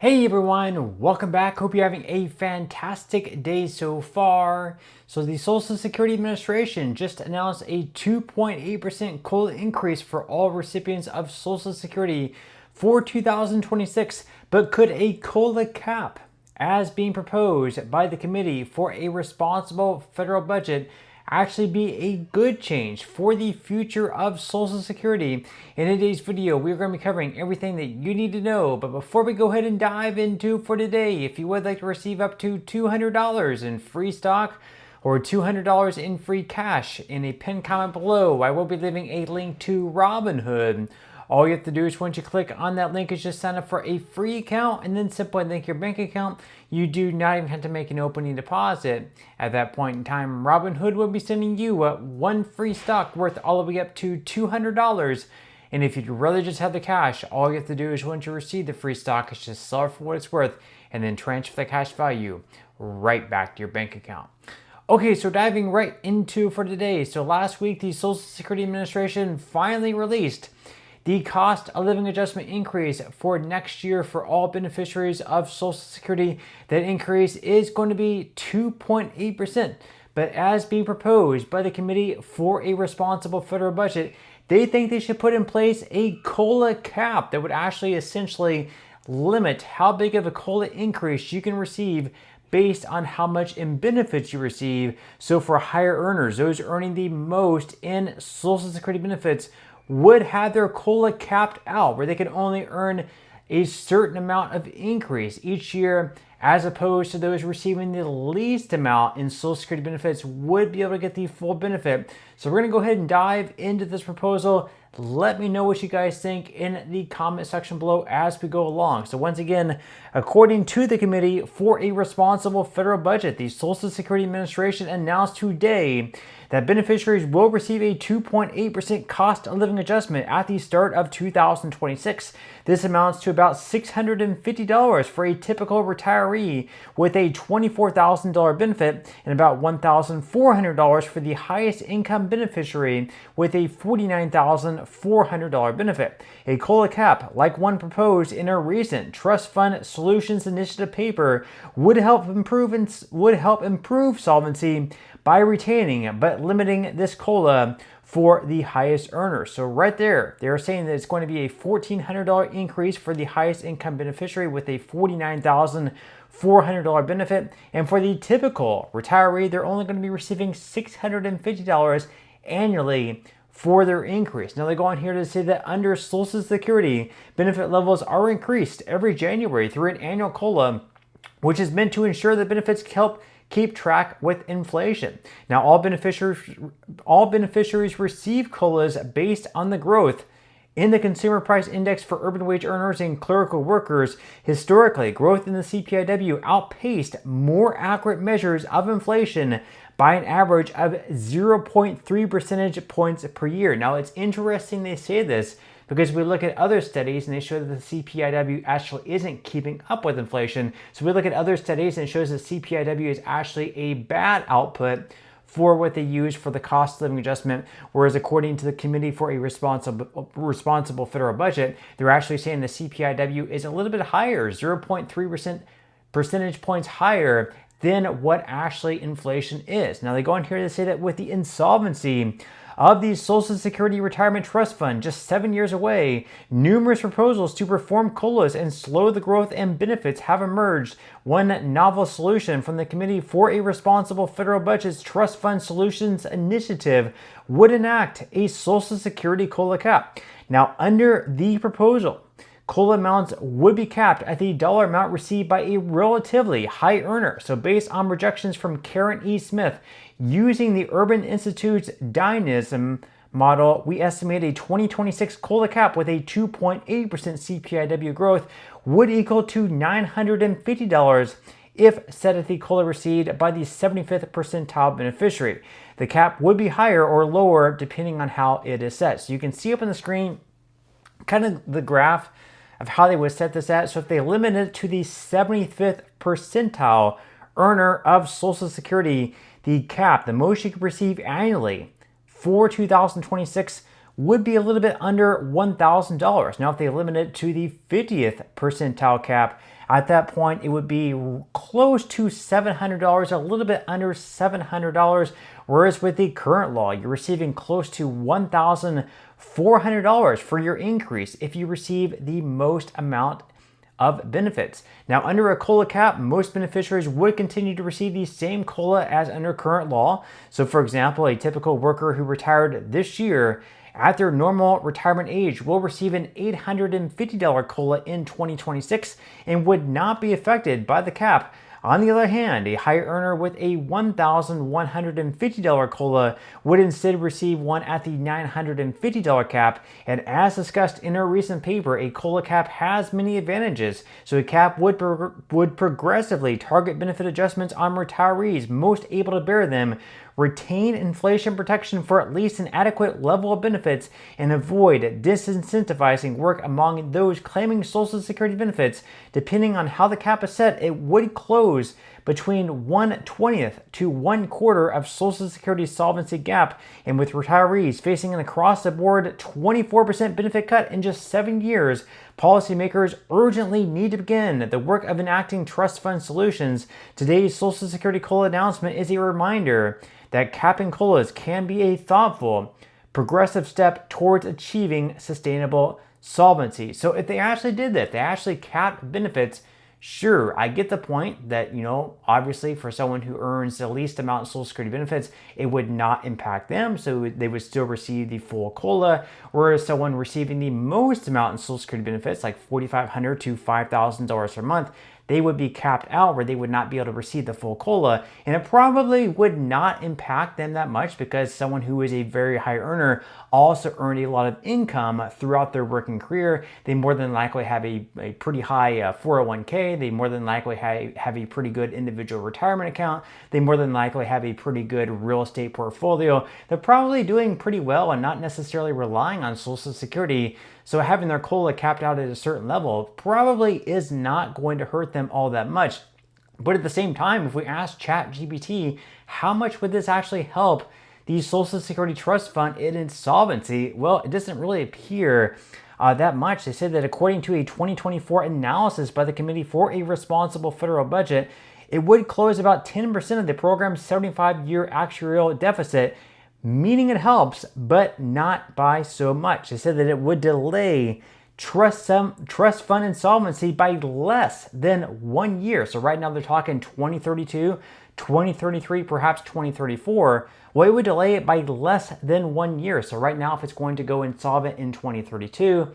Hey everyone, welcome back. Hope you're having a fantastic day so far. So the Social Security Administration just announced a 2.8% COLA increase for all recipients of Social Security for 2026, but could a COLA cap, as being proposed by the Committee for a Responsible Federal Budget, actually be a good change for the future of Social Security? In today's video, we're going to be covering everything that you need to know. But before we go ahead and dive into for today, if you would like to receive up to $200 in free stock or $200 in free cash, in a pinned comment below, I will be leaving a link to Robinhood. All you have to do is once you click on that link is just sign up for a free account and then simply link your bank account. You do not even have to make an opening deposit. At that point in time, Robinhood will be sending you one free stock worth all the way up to $200. And if you'd rather just have the cash, all you have to do is once you receive the free stock is just sell it for what it's worth and then transfer the cash value right back to your bank account. Okay, so diving right into for today. So last week, the Social Security Administration finally released the cost of living adjustment increase for next year for all beneficiaries of Social Security. That increase is going to be 2.8%. But as being proposed by the Committee for a Responsible Federal Budget, they think they should put in place a COLA cap that would actually essentially limit how big of a COLA increase you can receive based on how much in benefits you receive. So for higher earners, those earning the most in Social Security benefits, would have their COLA capped out, where they can only earn a certain amount of increase each year, as opposed to those receiving the least amount in Social Security benefits would be able to get the full benefit. So we're going to go ahead and dive into this proposal. Let me know what you guys think in the comment section below as we go along. So once again, according to the Committee for a Responsible Federal Budget, the Social Security Administration announced today that beneficiaries will receive a 2.8% cost of living adjustment at the start of 2026. This amounts to about $650 for a typical retiree with a $24,000 benefit and about $1,400 for the highest income beneficiary with a $49,400 benefit. A COLA cap, like one proposed in a recent Trust Fund Solutions Initiative paper, would help improve solvency by retaining but limiting this COLA for the highest earners. So right there, they're saying that it's going to be a $1,400 increase for the highest income beneficiary with a $49,400 benefit. And for the typical retiree, they're only going to be receiving $650 annually for their increase. Now they go on here to say that under Social Security, benefit levels are increased every January through an annual COLA, which is meant to ensure that benefits help keep track with inflation. Now, all beneficiaries receive COLAs based on the growth in the Consumer Price Index for urban wage earners and clerical workers. Historically, growth in the CPIW outpaced more accurate measures of inflation by an average of 0.3 percentage points per year. Now, it's interesting they say this because we look at other studies and they show that the CPIW actually isn't keeping up with inflation. So we look at other studies and it shows that CPIW is actually a bad output for what they use for the cost of living adjustment, whereas according to the Committee for a Responsible Federal Budget, they're actually saying the CPIW is a little bit higher, 0.3 percentage points higher than what actually inflation is. Now they go on here to say that with the insolvency of the Social Security Retirement Trust Fund just 7 years away, numerous proposals to perform COLAs and slow the growth in benefits have emerged. One novel solution from the Committee for a Responsible Federal Budget's Trust Fund Solutions Initiative would enact a Social Security COLA cap. Now, under the proposal, COLA amounts would be capped at the dollar amount received by a relatively high earner. So based on projections from Karen E. Smith, using the Urban Institute's dynamism model, we estimate a 2026 COLA cap with a 2.8% CPIW growth would equal to $950 if set at the COLA received by the 75th percentile beneficiary. The cap would be higher or lower depending on how it is set. So you can see up on the screen kind of the graph of how they would set this at. So if they limit it to the 75th percentile earner of Social Security, the cap, the most you could receive annually for 2026 would be a little bit under $1,000. Now, if they limit it to the 50th percentile cap At that point, it would be close to $700, a little bit under $700. Whereas with the current law, you're receiving close to $1,400 for your increase if you receive the most amount of benefits. Now, under a COLA cap, most beneficiaries would continue to receive the same COLA as under current law. So, for example, a typical worker who retired this year at their normal retirement age will receive an $850 COLA in 2026 and would not be affected by the cap. On the other hand, a high earner with a $1,150 COLA would instead receive one at the $950 cap. And as discussed in our recent paper, a COLA cap has many advantages. So a cap would progressively target benefit adjustments on retirees most able to bear them, retain inflation protection for at least an adequate level of benefits, and avoid disincentivizing work among those claiming Social Security benefits. Depending on how the cap is set, it would close between 1/20th to 1/4 of Social Security solvency gap, and with retirees facing an across-the-board 24% benefit cut in just 7 years, policymakers urgently need to begin the work of enacting trust fund solutions. Today's Social Security COLA announcement is a reminder that capping COLAs can be a thoughtful, progressive step towards achieving sustainable solvency. So if they actually did that, they actually capped benefits, sure, I get the point that, obviously for someone who earns the least amount of Social Security benefits, it would not impact them, so they would still receive the full COLA, whereas someone receiving the most amount in Social Security benefits, like $4,500 to $5,000 per month, they would be capped out where they would not be able to receive the full COLA, and it probably would not impact them that much because someone who is a very high earner also earned a lot of income throughout their working career. They more than likely have a pretty high 401k. They more than likely have a pretty good individual retirement account. They more than likely have a pretty good real estate portfolio. They're probably doing pretty well and not necessarily relying on Social Security. So having their COLA capped out at a certain level probably is not going to hurt them all that much. But at the same time, if we ask ChatGPT, how much would this actually help the Social Security Trust Fund in insolvency? Well, it doesn't really appear that much. They said that according to a 2024 analysis by the Committee for a Responsible Federal Budget, it would close about 10% of the program's 75-year actuarial deficit, meaning it helps, but not by so much. They said that it would delay trust fund insolvency by less than 1 year. So right now they're talking 2032, 2033, perhaps 2034. Well, it would delay it by less than 1 year. So right now, if it's going to go insolvent in 2032,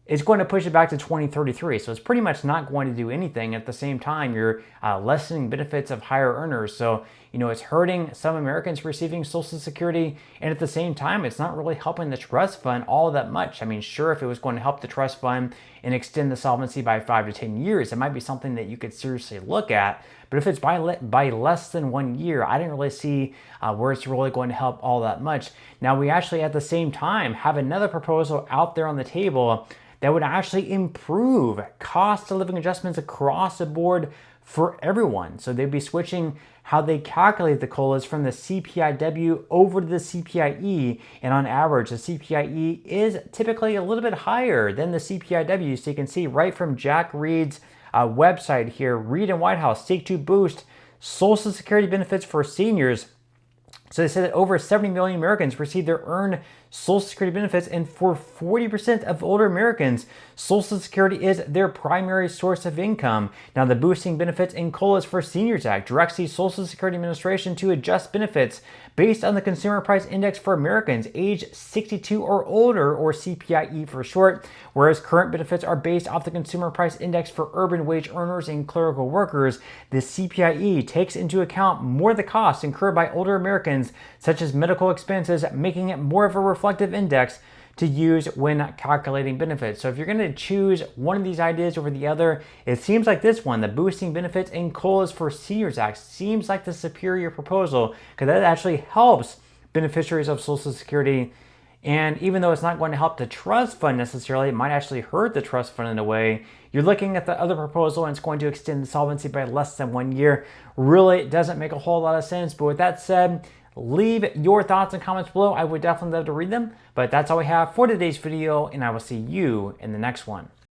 it's going to push it back to 2033. So it's pretty much not going to do anything. At the same time, you're lessening benefits of higher earners. So, it's hurting some Americans receiving Social Security. And at the same time, it's not really helping the trust fund all that much. I mean, sure, if it was going to help the trust fund and extend the solvency by 5 to 10 years, it might be something that you could seriously look at. But if it's by less than 1 year, I didn't really see where it's really going to help all that much. Now, we actually, at the same time, have another proposal out there on the table that would actually improve cost of living adjustments across the board for everyone. So they'd be switching how they calculate the COLAs from the CPIW over to the CPIE. And on average, the CPIE is typically a little bit higher than the CPIW. So you can see right from Jack Reed's website here, Reed and Whitehouse seek to boost Social Security benefits for seniors. So they said that over 70 million Americans receive their earned Social Security benefits, and for 40% of older Americans, Social Security is their primary source of income. Now, the Boosting Benefits and COLAs for Seniors Act directs the Social Security Administration to adjust benefits based on the Consumer Price Index for Americans age 62 or older, or CPIE for short, whereas current benefits are based off the Consumer Price Index for urban wage earners and clerical workers. The CPIE takes into account more of the costs incurred by older Americans, such as medical expenses, making it more of a reflective index to use when calculating benefits. So if you're going to choose one of these ideas over the other, it seems like this one, the Boosting Benefits and COLAs for Seniors Act, seems like the superior proposal, because that actually helps beneficiaries of Social Security. And even though it's not going to help the trust fund necessarily, it might actually hurt the trust fund in a way. You're looking at the other proposal and it's going to extend the solvency by less than 1 year. Really, it doesn't make a whole lot of sense. But with that said, leave your thoughts and comments below. I would definitely love to read them. But that's all we have for today's video, and I will see you in the next one.